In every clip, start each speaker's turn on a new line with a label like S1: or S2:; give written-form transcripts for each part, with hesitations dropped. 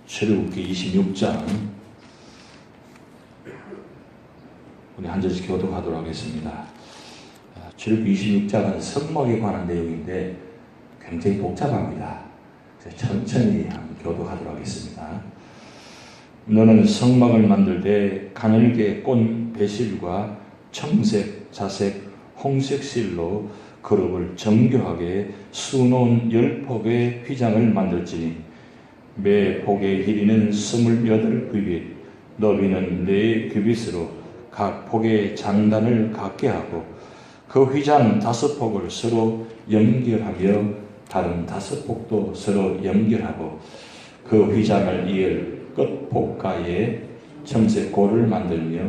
S1: 출애굽기 26장 우리 한 절씩 교독하도록 하겠습니다. 출애굽기 26장은 성막에 관한 내용인데 굉장히 복잡합니다. 천천히 한번 교독하도록 하겠습니다. 너는 성막을 만들 때 가늘게 꼰 배실과 청색, 자색, 홍색 실로 그룹을 정교하게 수놓은 10폭의 휘장을 만들지니 매 폭의 길이는 28규빗, 너비는 4규빗으로 각 폭의 장단을 같게 하고 그 휘장 5폭을 서로 연결하며 다른 5폭도 서로 연결하고 그 휘장을 이을 끝폭가에 청색고를 만들며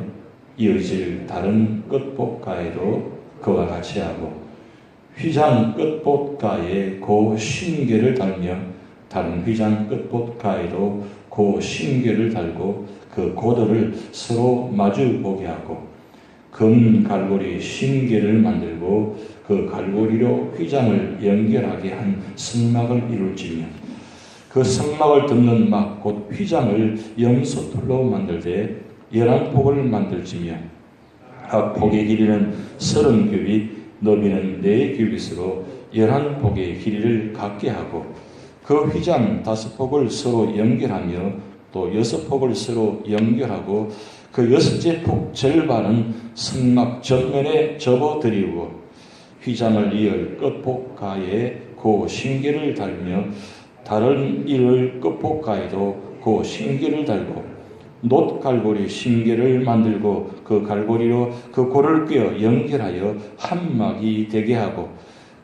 S1: 이어질 다른 끝폭가에도 그와 같이 하고 휘장 끝폭가에 고 신계를 달며 다른 휘장 끝폭가에도 고 신계를 달고 그 고도를 서로 마주 보게 하고 금 갈고리 신계를 만들고 그 갈고리로 휘장을 연결하게 한 성막을 이룰지며 그 성막을 덮는 막 곧 휘장을 염소털로 만들되 11폭을 만들지며 각 폭의 길이는 30규빗, 너비는 4규빗으로 11폭의 길이를 갖게 하고 그 휘장 5폭을 서로 연결하며 또 6폭을 서로 연결하고 그 6째 폭 절반은 성막 전면에 접어들이고 휘장을 이을 끝폭가에 그 신계를 달며 다른 이을 끝폭가에도 그 신계를 달고 놋갈고리 신계를 만들고 그 갈고리로 그 고를 꿰어 연결하여 한 막이 되게 하고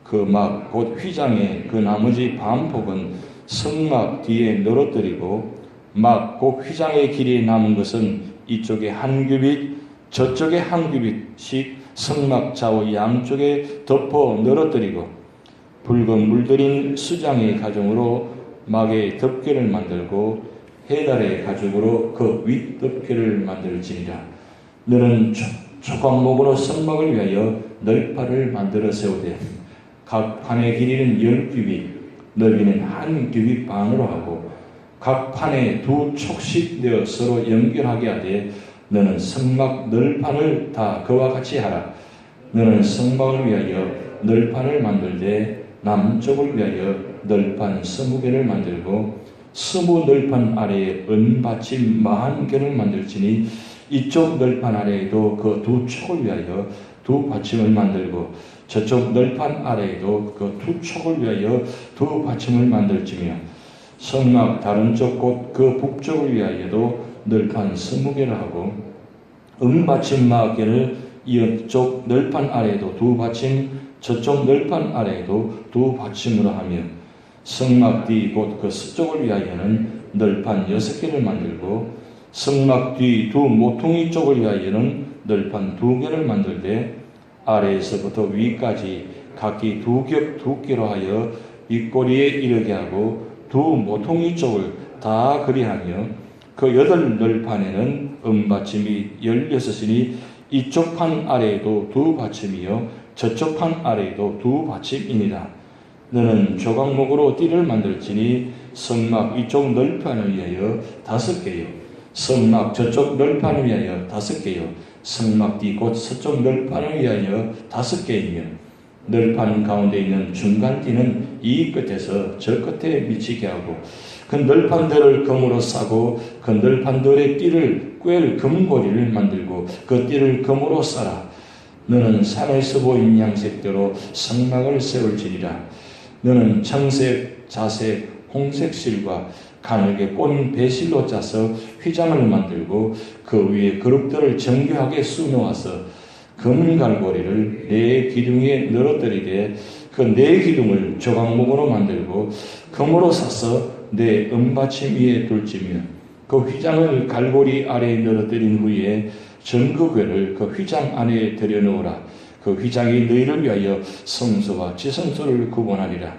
S1: 그 막 곧 휘장의 그 나머지 반폭은 성막 뒤에 늘어뜨리고 막 곧 휘장의 길이 남은 것은 이쪽에 1규빗 저쪽에 1규빗씩 성막 좌우 양쪽에 덮어 늘어뜨리고 붉은 물들인 수장의 가죽으로 막의 덮개를 만들고 해달의 가죽으로 그 윗덮개를 만들지니라. 너는 조각목으로 성막을 위하여 널판을 만들어 세우되 각 판의 길이는 10규빗, 너비는 1규빗 반으로 하고 각 판에 2촉씩 내어 서로 연결하게 하되 너는 성막 널판을 다 그와 같이 하라. 너는 성막을 위하여 널판을 만들되 남쪽을 위하여 널판 20개를 만들고 20널판 아래에 은받침 40개를 만들지니 이쪽 널판 아래에도 그 2촉을 위하여 2받침을 만들고 저쪽 널판 아래에도 그 2촉을 위하여 2받침을 만들지며 성막 다른 쪽 곧 그 북쪽을 위하여도 널판 20개를 하고 은받침 40개를 이쪽 널판 아래에도 2받침 저쪽 널판 아래에도 2받침으로 하며 성막 뒤 곧 그 서쪽을 위하여는 널판 6개를 만들고 성막 뒤 2 모퉁이 쪽을 위하여는 널판 2개를 만들되 아래에서부터 위까지 각기 2겹 2개로 하여 윗꼬리에 이르게 하고 2 모퉁이 쪽을 다 그리하며 그 8널판에는 은받침이 16이니 이쪽 판 아래에도 2받침이요 저쪽 판 아래에도 2받침이니라. 너는 조각목으로 띠를 만들지니 성막 이쪽 널판을 위하여 5개요 성막 저쪽 널판을 위하여 5개요 성막 뒤 곧 서쪽 널판을 위하여 5개이며 널판 가운데 있는 중간 띠는 이 끝에서 저 끝에 미치게 하고 그 널판들을 금으로 싸고 그 널판들의 띠를 꿰을 금고리를 만들고 그 띠를 금으로 싸라. 너는 산에서 보인 양색대로 성막을 세울지니라. 너는 청색, 자색, 홍색 실과 가늘게 꼰 배실로 짜서 휘장을 만들고 그 위에 그룹들을 정교하게 수놓아서 검은 갈고리를 4기둥에 늘어뜨리되 그 4기둥을 조각목으로 만들고 금으로 싸서 내 은받침 위에 둘지며 그 휘장을 갈고리 아래에 늘어뜨린 후에 전구궤를 그 휘장 안에 들여놓으라. 그 휘장이 너희를 위하여 성소와 지성소를 구분하리라.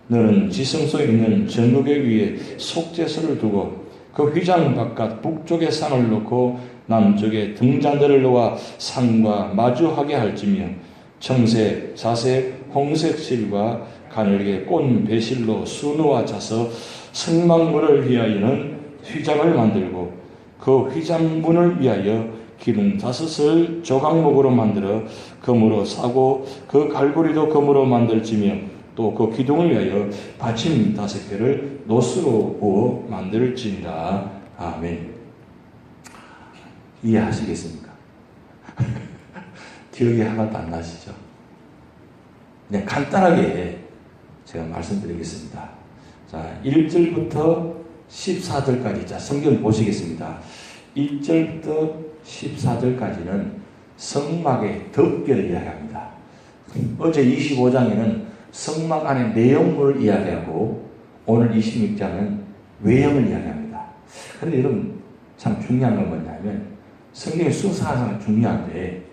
S1: 너는 지성소에 있는 전구궤 위에 속죄소를 두고 그 휘장 바깥 북쪽에 상을 놓고 남쪽에 등잔대를 놓아 상과 마주하게 할지며 청색, 자색, 홍색 실과 가늘게 꼰 배실로 수놓아 짜서 성막문을 위하여는 휘장을 만들고 그 휘장문을 위하여 기둥 5을 조각목으로 만들어 금으로 사고 그 갈고리도 금으로 만들지며 또 그 기둥을 위하여 받침 5개를 노스로 구워 만들지니라. 아멘. 이해하시겠습니까? 기억이 하나도 안 나시죠? 그냥 간단하게 제가 말씀드리겠습니다. 자, 1절부터 14절까지 자, 성경 보시겠습니다. 1절부터 14절까지는 성막의 덮개를 이야기합니다. 어제 25장에는 성막 안의 내용물을 이야기하고 오늘 26장은 외형을 이야기합니다. 그런데 여러분 참 중요한 건 뭐냐면 성경의 순서가 항상 중요한데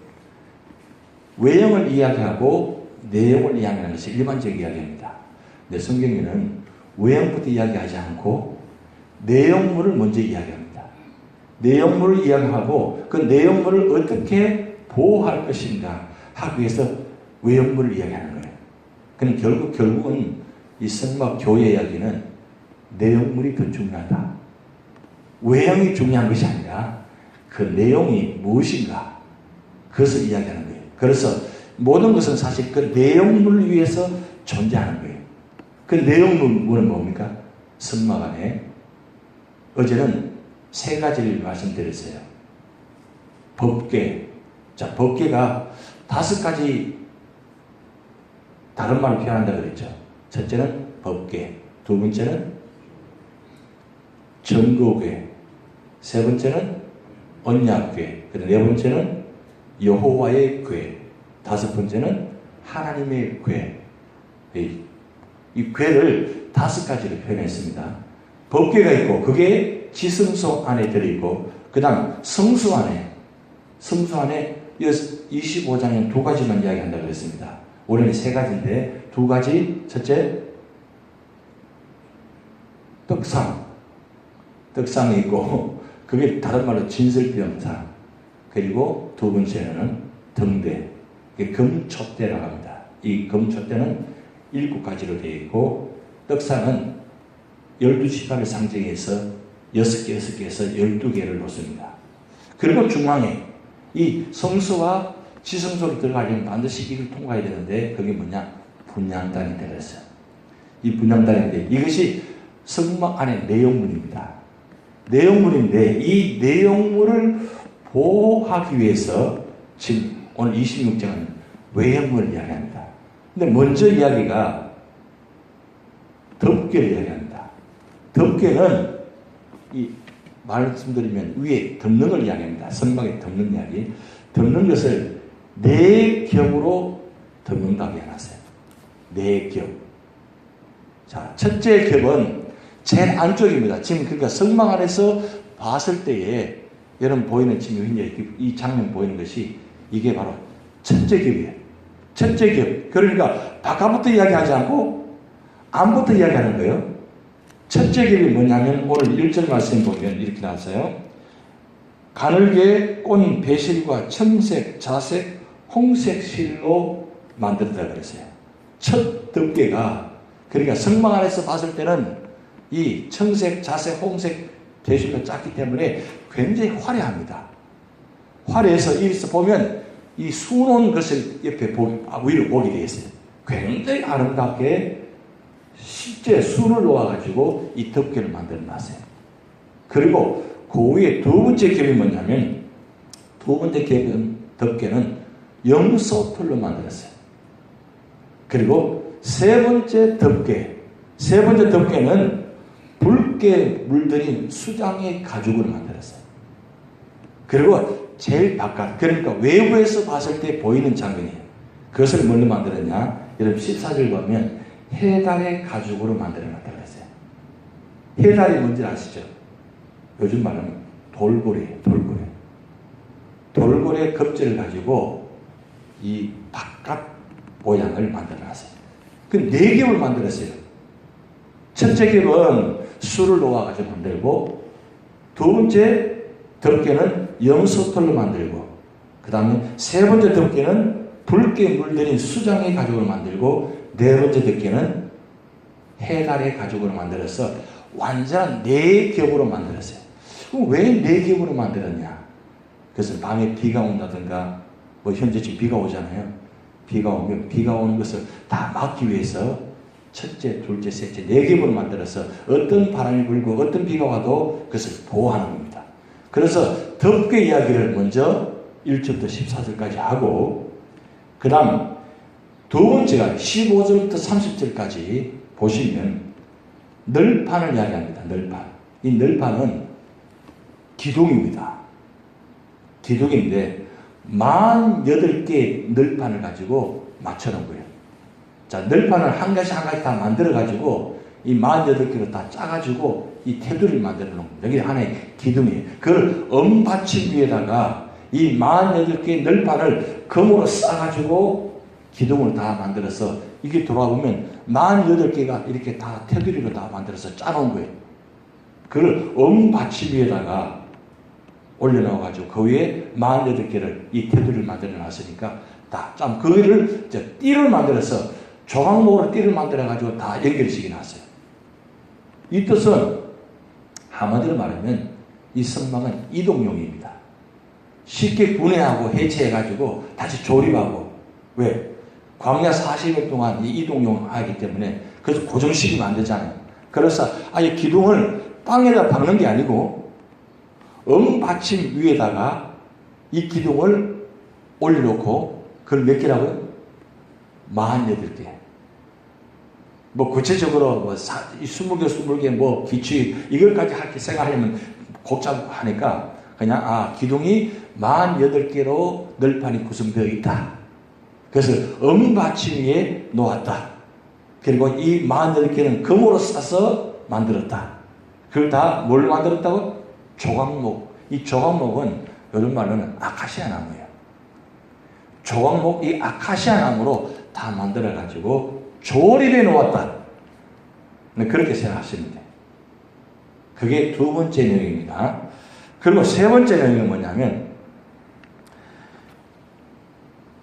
S1: 외형을 이야기하고 내용을 이야기하는 것이 일반적 이야기입니다. 근데 성경에는 외형부터 이야기하지 않고 내용물을 먼저 이야기합니다. 내용물을 이야기하고 그 내용물을 어떻게 보호할 것인가 하기 위해서 외형물을 이야기하는 거예요. 그럼 결국은 이 성막 교회 이야기는 내용물이 더 중요하다. 외형이 중요한 것이 아니라 그 내용이 무엇인가 그것을 이야기하는 거예요. 그래서 모든 것은 사실 그 내용물을 위해서 존재하는 거예요. 그 내용물은 뭡니까? 성막 안에 어제는 3가지를 말씀드렸어요. 법궤. 자, 법궤가 5가지 다른 말을 표현한다 그랬죠. 첫째는 법궤, 두 번째는 증거궤, 세 번째는 언약궤, 네 번째는 여호와의 궤, 5번째는 하나님의 궤. 이 궤를 5가지로 표현했습니다. 법궤가 있고 그게 지성소 안에 들어있고 그 다음 성수 안에 25장에 2가지만 이야기한다고 그랬습니다. 원래는 3가지인데 2가지. 첫째 떡상이 있고 그게 다른 말로 진설병상. 그리고 2번째는 등대, 금촛대라고 합니다. 이 금촛대는 7가지로 되어 있고 떡상은 12지파를 상징해서 6개에서 12개를 놓습니다. 그리고 중앙에 이 성소와 지성소로 들어가려면 반드시 이걸 통과해야 되는데 그게 뭐냐? 분향단이 되었어요. 이 분향단인데 이것이 성막 안의 내용물입니다. 내용물인데 이 내용물을 보호하기 위해서 지금 오늘 26장은 외형물을 이야기합니다. 근데 먼저 이야기가 덮개를 이야기합니다. 덮개는 이 말씀드리면 위에 덮는 걸 이야기합니다. 성막에 덮는 이야기. 덮는 것을 4겹으로 덮는다고 해놨어요. 4겹. 자, 첫째 겹은 제일 안쪽입니다. 지금 그러니까 성막 안에서 봤을 때에 여러분 보이는 지금 이 장면 보이는 것이 이게 바로 첫째 겹이에요. 첫째 겹. 그러니까 바깥부터 이야기하지 않고 안부터 이야기하는 거예요. 첫째 겹이 뭐냐면 오늘 1절 말씀 보면 이렇게 나왔어요. 가늘게 꼰 배실과 청색, 자색, 홍색 실로 만들었다 그랬어요. 첫 덮개가 그러니까 성막 안에서 봤을 때는 이 청색, 자색, 홍색 배실로 짰기 때문에 굉장히 화려합니다. 화려해서 여기서 보면 이 수놓은 것을 옆에 위로 보게 되어 있어요. 굉장히 아름답게 실제 수를 놓아가지고 이 덮개를 만들어 놨어요. 그리고 그 위에 2번째 겹이 뭐냐면 2번째 덮개는 염소털로 만들었어요. 그리고 3번째 덮개는 붉게 물들인 수장의 가죽으로 만들었어요. 그리고 제일 바깥, 그러니까 외부에서 봤을 때 보이는 장면이에요. 그것을 뭘로 만들었냐? 여러분 14절 보면 해달의 가죽으로 만들어놨다고 했어요. 해달이 뭔지 아시죠? 요즘 말하면 돌고래예요. 돌고래 겁재를 가지고 이 바깥 모양을 만들어놨어요. 그 4겹을 만들었어요. 첫째 겹은 술을 놓아가지고 만들고, 2번째 덮개는 염소털로 만들고, 그 다음에 3번째 덮개는 붉게 물들인 수장의 가죽으로 만들고, 4번째 덮개는 해달의 가죽으로 만들어서 완전한 네 겹으로 만들었어요. 그럼 왜 네 겹으로 만들었냐? 그래서 밤에 비가 온다든가, 뭐 현재 지금 비가 오잖아요. 비가 오면 비가 오는 것을 다 막기 위해서 첫째, 둘째, 셋째, 네 겹으로 만들어서 어떤 바람이 불고 어떤 비가 와도 그것을 보호하는 겁니다. 그래서 덮개 이야기를 먼저 1절부터 14절까지 하고, 그 다음 두 번째가 15절부터 30절까지 보시면 널판을 이야기합니다. 널판. 이 널판은 기둥입니다. 기둥인데 48개의 널판을 가지고 맞춰놓은 거예요. 자, 널판을 한 가지 한 가지 다 만들어가지고 이 48개로 다 짜가지고 이 테두리를 만들어 놓은 겁니다. 여기 하나의 기둥이에요. 그걸 엄받침 위에다가 이 48개의 널판을 금으로 싸가지고 기둥을 다 만들어서 이게 돌아보면 48개가 이렇게 다 테두리로 다 만들어서 짜놓은 거예요. 그걸 엄받침 위에다가 올려놓아가지고 그 위에 48개를 이 테두리를 만들어 놨으니까 다 짠. 그 위를 띠를 만들어서 조각목으로 띠를 만들어가지고 다 연결시켜 놨어요. 이 뜻은 한마디로 말하면 이 성막은 이동용입니다. 쉽게 분해하고 해체해가지고 다시 조립하고, 왜? 광야 40일 동안 이 이동용 하기 때문에 그래서 고정시키면 안 되잖아요. 그래서 아예 기둥을 땅에다 박는 게 아니고 엄받침 위에다가 이 기둥을 올려놓고 그걸 몇 개라고요? 48개. 뭐 구체적으로 뭐 20개, 20개 뭐 기출 이걸까지 할게 생각하려면 복잡하니까 그냥 기둥이 48개로 널판이 구성되어 있다. 그래서 엄받침 위에 놓았다. 그리고 이 48개는 금으로 싸서 만들었다. 그걸 다 뭘로 만들었다고? 조각목. 이 조각목은 요즘 말로는 아카시아 나무예요. 조각목, 이 아카시아 나무로 다 만들어가지고 조립해 놓았다. 그렇게 생각하시면 돼요. 그게 두 번째 내용입니다. 그리고 세 번째 내용은 뭐냐면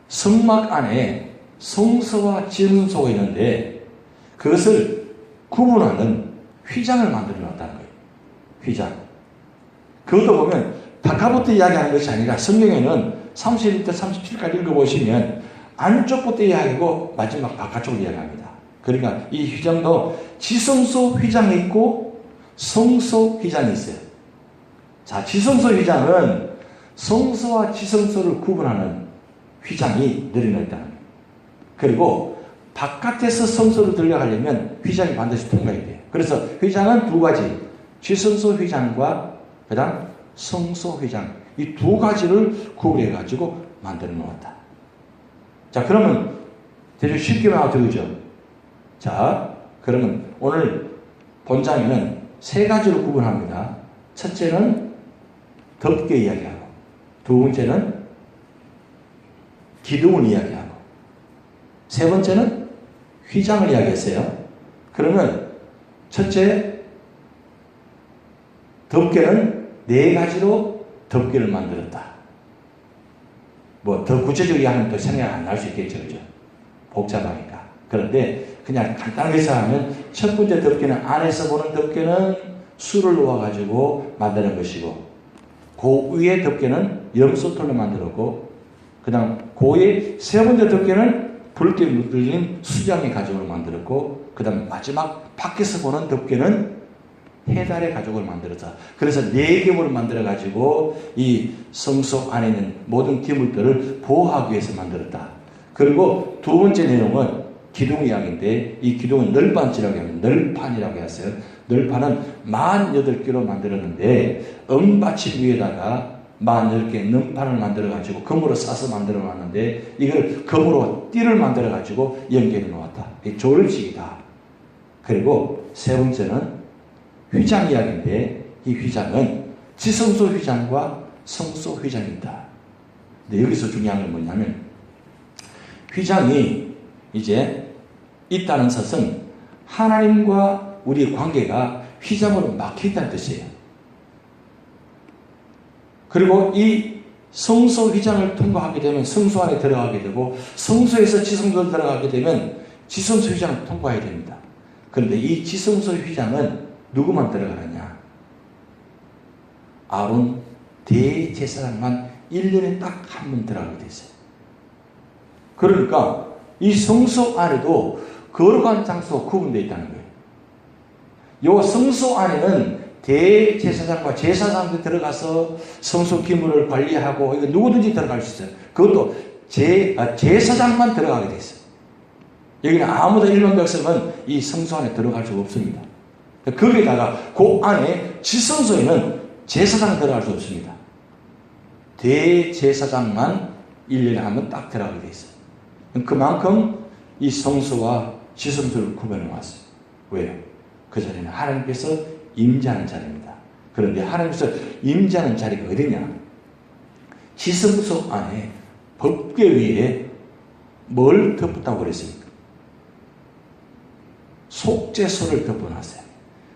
S1: 성막 안에 성소와 지성소가 있는데 그것을 구분하는 휘장을 만들어 놨다는 거예요. 휘장. 그것도 보면 바깥부터 이야기하는 것이 아니라 성경에는 31부터 37까지 읽어보시면 안쪽부터 이야기하고 마지막 바깥쪽으로 이야기합니다. 그러니까 이 휘장도 지성소 휘장이 있고 성소 휘장이 있어요. 자, 지성소 휘장은 성소와 지성소를 구분하는 휘장이 내려놓아 있다는 거예요. 그리고 바깥에서 성소로 들어가려면 휘장이 반드시 통과해야 돼요. 그래서 휘장은 두 가지, 지성소 휘장과 그 다음 성소 휘장, 이 두 가지를 구분해 가지고 만들어 놓았다. 자, 그러면 대충 쉽게 말하죠. 자, 그러면 오늘 본장에는 세 가지로 구분합니다. 첫째는 덮개 이야기하고, 두 번째는 기둥을 이야기하고, 세 번째는 휘장을 이야기했어요. 그러면 첫째 덮개는 네 가지로 덮개를 만들었다. 뭐 더 구체적으로 하면 또 생각 안 날 수 있겠죠, 그죠? 복잡하니까. 그런데 그냥 간단하게 생각하면 첫 번째 덮개는 안에서 보는 덮개는 술을 놓아가지고 만드는 것이고, 그 위에 덮개는 염소털로 만들었고, 그 다음 그 위에 세 번째 덮개는 붉게 물들린 수장의 가죽으로 만들었고, 그 다음 마지막 밖에서 보는 덮개는 해달의 가죽을 만들었다. 그래서 네 겹으로 만들어가지고 이 성소 안에 있는 모든 기물들을 보호하기 위해서 만들었다. 그리고 두 번째 내용은 기둥 이야기인데, 이 기둥은 널판이라고 하면 널판이라고 했어요. 널판은 48개로 만들었는데 엄받침 위에다가 48개 널판을 만들어가지고 금으로 싸서 만들어 놨는데 이걸 금으로 띠를 만들어가지고 연결해 놓았다. 이 조립식이다. 그리고 세 번째는 휘장 이야기인데, 이 휘장은 지성소 휘장과 성소 휘장이다. 근데 여기서 중요한 건 뭐냐면, 휘장이 이제 있다는 것은 하나님과 우리의 관계가 휘장으로 막혀있다는 뜻이에요. 그리고 이 성소 휘장을 통과하게 되면 성소 안에 들어가게 되고, 성소에서 지성소로 들어가게 되면 지성소 휘장을 통과해야 됩니다. 그런데 이 지성소 휘장은 누구만 들어가느냐? 아론 대제사장만 1년에 딱 한 번 들어가게 됐어요. 그러니까 이 성소 안에도 거룩한 장소가 구분되어 있다는 거예요. 이 성소 안에는 대제사장과 제사장도 들어가서 성소 기물을 관리하고 이거 누구든지 들어갈 수 있어요. 그것도 제사장만 들어가게 돼 있어요. 여기는 아무도 일반 백성은 이 성소 안에 들어갈 수가 없습니다. 거기다가 그 안에 지성소에는 제사장 들어갈 수 없습니다. 대제사장만 1년에 한 번 딱 들어가게 돼 있어요. 그만큼 이 성소와 지성소를 구분해 왔어요. 왜요? 그 자리는 하나님께서 임재하는 자리입니다. 그런데 하나님께서 임재하는 자리가 어디냐? 지성소 안에 법궤 위에 뭘 덮었다고 그랬습니까? 속죄소를 덮어놨어요.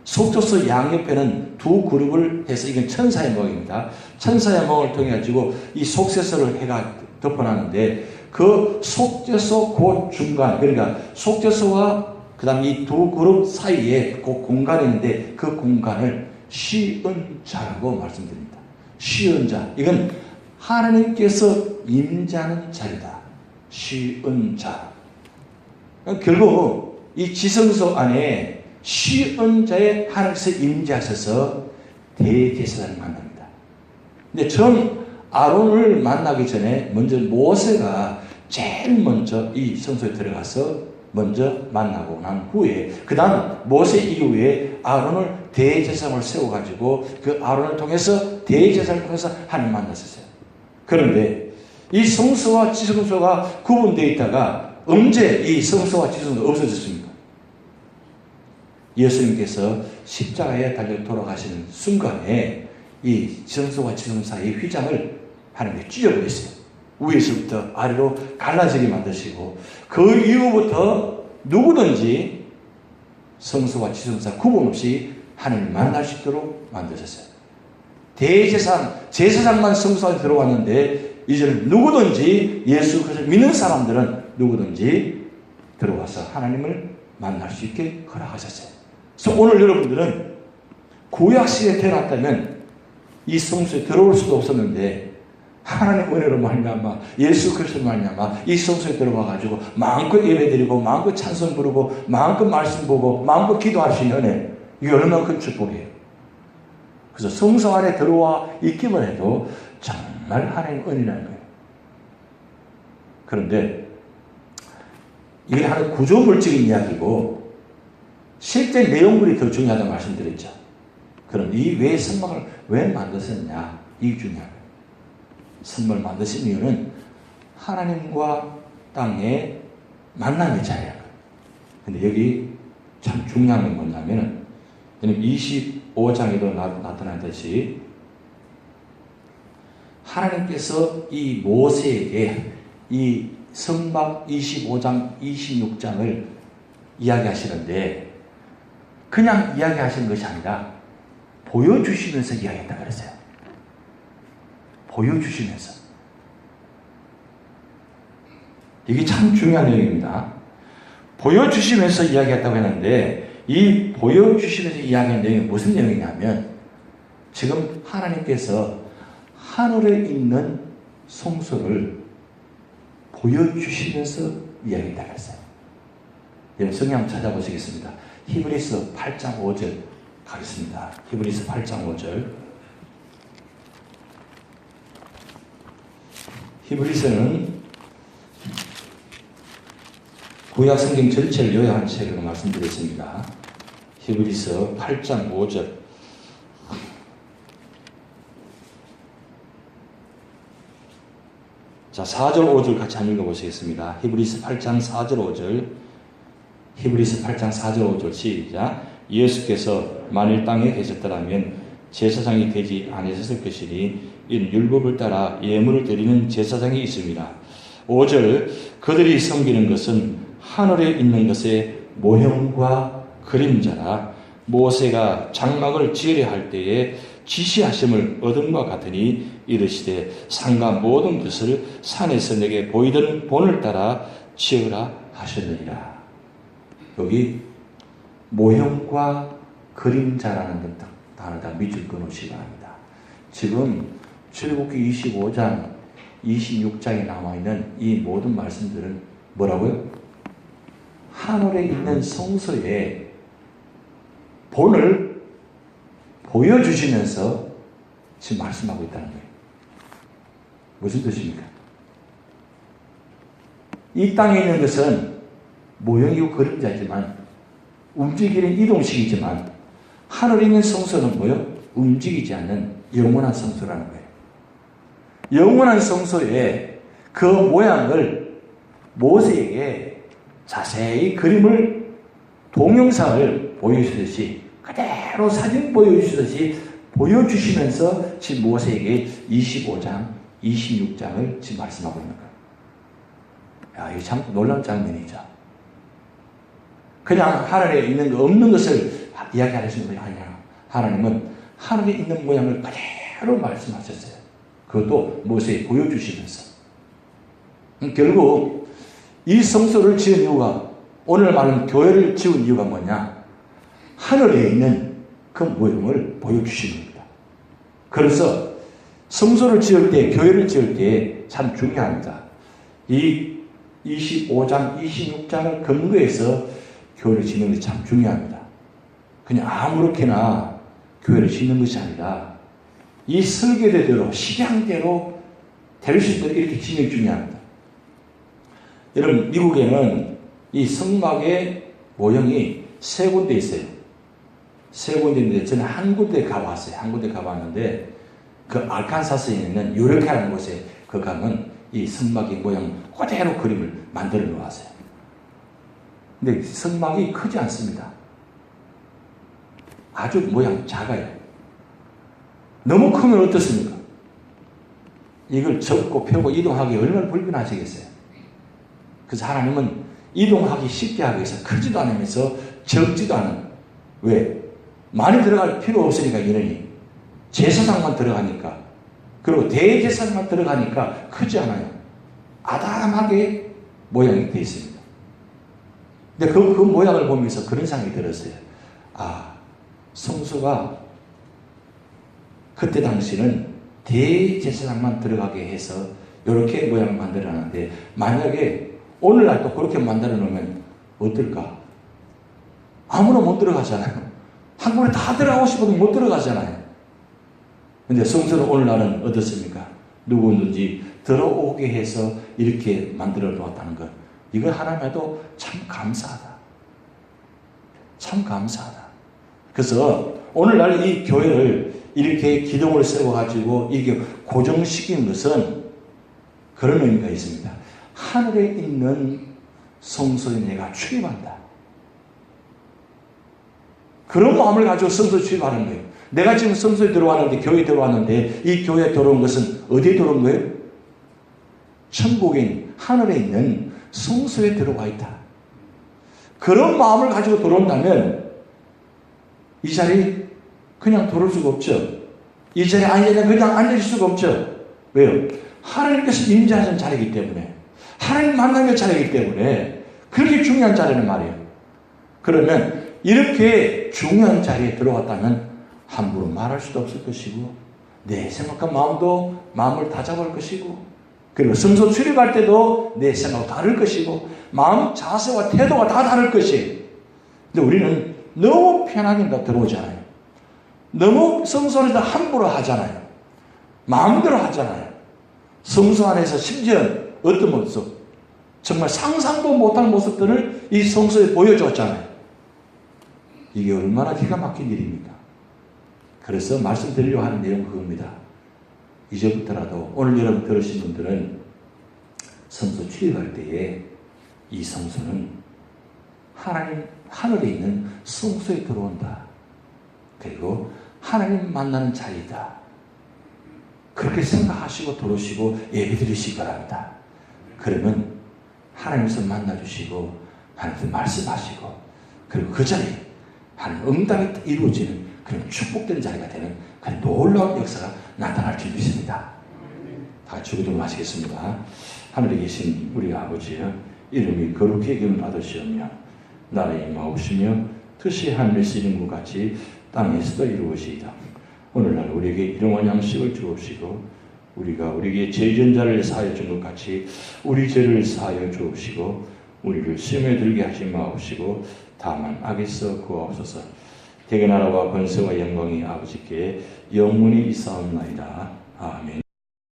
S1: 속죄소 양옆에는 두 그룹을 해서 이건 천사의 멍입니다. 천사의 멍을 통해 가지고 이 속죄소를 해가 덮어놨는데 그 속죄소 그 중간, 그러니까 속죄소와 그 다음 이 두 그룹 사이에 그 공간이 있는데 그 공간을 시은자라고 말씀드립니다. 시은자. 이건 하나님께서 임재하는 자리다. 시은자. 결국 이 지성소 안에 시은자의 하나님께서 임재하셔서 대제사장을 만납니다. 근데 처음 아론을 만나기 전에 먼저 모세가 제일 먼저 이 성소에 들어가서 먼저 만나고 난 후에 그 다음 모세 이후에 아론을 대제사장을 세워가지고 그 아론을 통해서 대제사장을 통해서 하나님 만났었어요. 그런데 이 성소와 지성소가 구분되어 있다가 언제 이 성소와 지성소가 없어졌습니까? 예수님께서 십자가에 달려 돌아가시는 순간에 이 지성소와 지성소 사이의 휘장을 하나님이 찢어버렸어요. 위에서부터 아래로 갈라지게 만드시고 그 이후부터 누구든지 성소와 지성소 구분 없이 하나님을 만날 수 있도록 만드셨어요. 제사장만 성소 안에 들어왔는데 이제는 누구든지 예수 그리스도를 믿는 사람들은 누구든지 들어와서 하나님을 만날 수 있게 허락하셨어요. 그래서 오늘 여러분들은 구약시대에 태어났다면 이 성소에 들어올 수도 없었는데 하나님 은혜로 말미암아 예수 그리스도 말미암아 이 성소에 들어와 가지고 마음껏 예배드리고 마음껏 찬송 부르고 마음껏 말씀 보고 마음껏 기도할 수 있는 은혜, 이게 얼마나 큰 축복이에요. 그래서 성소 안에 들어와 있기만 해도 정말 하나님 은혜라는 거예요. 그런데 이게 하나의 구조물적인 이야기고 실제 내용물이 더 중요하다고 말씀드렸죠. 그럼 이 왜 성막을 왜 만드셨냐? 이게 중요한 거예요. 성막을 만드신 이유는 하나님과 땅의 만남의 자리야. 근데 여기 참 중요한 건 뭐냐면은 25장에도 나타나듯이 하나님께서 이 모세에게 이 성막 25장, 26장을 이야기하시는데 그냥 이야기하시는 것이 아니라 보여주시면서 이야기했다 그랬어요. 보여주시면서. 이게 참 중요한 내용입니다. 보여주시면서 이야기했다고 했는데 이 보여주시면서 이야기한 내용이 무슨 내용이냐면 지금 하나님께서 하늘에 있는 성소를 보여주시면서 이야기했다 그랬어요. 여러분 성경 찾아보시겠습니다. 히브리서 8장 5절 가겠습니다. 히브리서 8장 5절. 히브리서는 구약 성경 전체를 요약한 책으로 말씀드렸습니다. 히브리서 8장 5절. 자, 4절 5절 같이 한번 읽어보시겠습니다. 히브리서 8장 4절 5절. 히브리서 8장 4절 5절 시작. 예수께서 만일 땅에 계셨더라면 제사장이 되지 아니하셨을 것이니 이는 율법을 따라 예물을 드리는 제사장이 있습니다. 5절 그들이 섬기는 것은 하늘에 있는 것의 모형과 그림자라 모세가 장막을 지으려 할 때에 지시하심을 얻음과 같으니 이르시되 산과 모든 것을 산에서 내게 보이던 본을 따라 지으라 하셨느니라. 여기 모형과 그림자라는 단어 다 밑줄 끊으시기 바랍니다. 지금 출애굽기 25장, 26장에 나와있는 이 모든 말씀들은 뭐라고요? 하늘에 있는 성소의 본을 보여주시면서 지금 말씀하고 있다는 거예요. 무슨 뜻입니까? 이 땅에 있는 것은 모형이고 그림자지만 움직이는 이동식이지만 하늘에 있는 성소는 뭐요? 움직이지 않는 영원한 성소라는 거예요. 영원한 성소의 그 모양을 모세에게 자세히 그림을 동영상을 보여주듯이 그대로 사진 보여주듯이 보여주시면서 지금 모세에게 25장, 26장을 지금 말씀하고 있는 거예요. 야, 이게 참 놀라운 장면이죠. 그냥 하늘에 있는 거 없는 것을 이야기하시는 것이 아니라 하나님은 하늘에 있는 모양을 그대로 말씀하셨어요. 그것도 모세에 보여주시면서. 결국 이 성소를 지은 이유가, 오늘 말하는 교회를 지은 이유가 뭐냐? 하늘에 있는 그 모형을 보여주시는 겁니다. 그래서 성소를 지을 때, 교회를 지을 때 참 중요합니다. 이 25장, 26장을 근거해서 교회를 짓는 것이 참 중요합니다. 그냥 아무렇게나 교회를 짓는 것이 아니라 이 설계대로, 식양대로 될 수 있도록 이렇게 짓는 게 중요합니다. 여러분, 미국에는 이 성막의 모형이 세 군데 있어요. 세 군데 있는데 저는 한 군데 가봤어요. 한 군데 가봤는데 그 알칸사스에 있는 유레카라는 곳에 그 가면 이 성막의 모양 그대로 그림을 만들어 놓았어요. 근데 성막이 크지 않습니다. 아주 모양 작아요. 너무 크면 어떻습니까? 이걸 접고 펴고 이동하기 얼마나 불편하시겠어요? 그래서 하나님은 이동하기 쉽게 하기 위해서 크지도 않으면서 적지도 않은, 왜? 많이 들어갈 필요 없으니까 인원이. 제사장만 들어가니까, 그리고 대제사장만 들어가니까 크지 않아요. 아담하게 모양이 되어 있습니다. 근데 그 모양을 보면서 그런 생각이 들었어요. 아, 성소가 그때 당시는 대제사장만 들어가게 해서 이렇게 모양을 만들어놨는데, 만약에 오늘날 또 그렇게 만들어 놓으면 어떨까? 아무나 못 들어가잖아요. 한 번에 다 들어가고 싶어도 못 들어가잖아요. 근데 성소는 오늘날은 어떻습니까? 누구든지 들어오게 해서 이렇게 만들어 놓았다는 것. 이거 하나님도 참 감사하다. 참 감사하다. 그래서 오늘날 이 교회를 이렇게 기둥을 세워가지고 이게 고정시킨 것은 그런 의미가 있습니다. 하늘에 있는 성소에 내가 출입한다. 그런 마음을 가지고 성소에 출입하는 거예요. 내가 지금 성소에 들어왔는데, 교회에 들어왔는데, 이 교회에 들어온 것은 어디에 들어온 거예요? 천국인 하늘에 있는 성소에 들어와 있다. 그런 마음을 가지고 들어온다면 이 자리에 그냥 들어올 수가 없죠. 이 자리에 앉으면 그냥 앉을 수가 없죠. 왜요? 하나님께서 임재하는 자리이기 때문에, 하나님 만나는 자리이기 때문에 그렇게 중요한 자리는 말이에요. 그러면 이렇게 중요한 자리에 들어갔다면 함부로 말할 수도 없을 것이고, 내 생각한 마음을 다잡을 것이고, 그리고 성소 출입할 때도 내 생각과 다를 것이고, 마음 자세와 태도가 다 다를 것이에요. 근데 우리는 너무 편하게 들어오잖아요. 너무 성소 안에서 함부로 하잖아요. 마음대로 하잖아요. 성소 안에서 심지어 어떤 모습, 정말 상상도 못할 모습들을 이 성소에 보여줬잖아요. 이게 얼마나 기가 막힌 일입니까? 그래서 말씀드리려고 하는 내용은 그겁니다. 이제부터라도 오늘 여러분 들으신 분들은 성소 출입할 때에 이 성소는 하나님 하늘에 있는 성소에 들어온다. 그리고 하나님 만나는 자리다. 그렇게 생각하시고 들어오시고 예배드리시기 바랍니다. 그러면 하나님께서 만나주시고 하나님께서 말씀하시고, 그리고 그 자리에 하나님 응답이 이루어지는 그런 축복되는 자리가 되는 그런 놀라운 역사가 나타날 줄 믿습니다. 다 같이 기도를 하시겠습니다. 하늘에 계신 우리 아버지여, 이름이 거룩히 여김을 받으시오며 나라의 임하옵시며 뜻이 하늘에서 이룬 것 같이 땅에서도 이루어지이다. 오늘날 우리에게 일용할 양식을 주옵시고 우리가 우리에게 죄전자를 사하여 준 것 같이 우리 죄를 사하여 주옵시고 우리를 시험에 들게 하지 마옵시고 다만 악에서 구하옵소서. 대개 나라와 권세와 영광이 아버지께 영원히 있사옵나이다. 아멘.